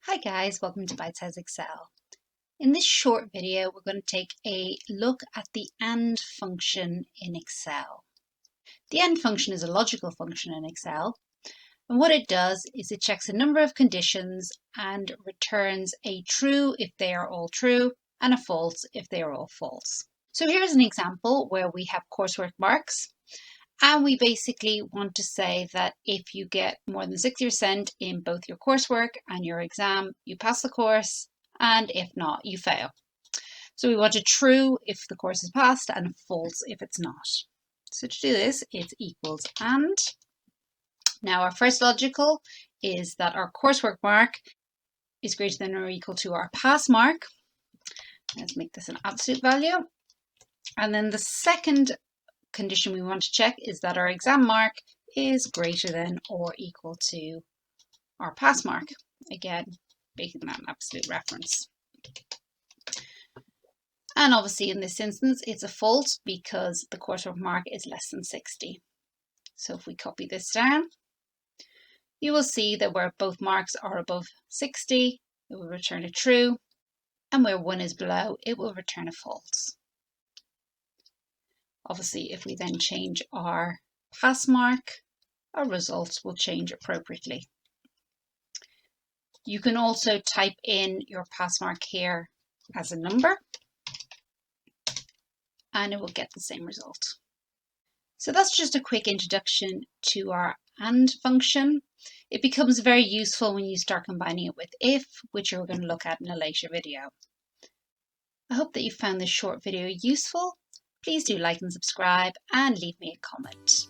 Hi guys, welcome to Bite Size Excel. In this short video, we're going to take a look at the AND function in Excel. The AND function is a logical function in Excel, and what it does is it checks a number of conditions and returns a true if they are all true and a false if they are all false. So here's an example where we have coursework marks. And we basically want to say that if you get more than 60% in both your coursework and your exam, you pass the course, and if not, you fail. So we want a true if the course is passed and false if it's not. So to do this, it's equals and. Now our first logical is that our coursework mark is greater than or equal to our pass mark. Let's make this an absolute value. And then the second condition we want to check is that our exam mark is greater than or equal to our pass mark. Again, making that an absolute reference. And obviously in this instance, it's a false because the coursework mark is less than 60. So if we copy this down, you will see that where both marks are above 60, it will return a true, and where one is below, it will return a false. Obviously, if we then change our pass mark, our results will change appropriately. You can also type in your pass mark here as a number, and it will get the same result. So that's just a quick introduction to our AND function. It becomes very useful when you start combining it with if, which we're going to look at in a later video. I hope that you found this short video useful. Please do like and subscribe and leave me a comment.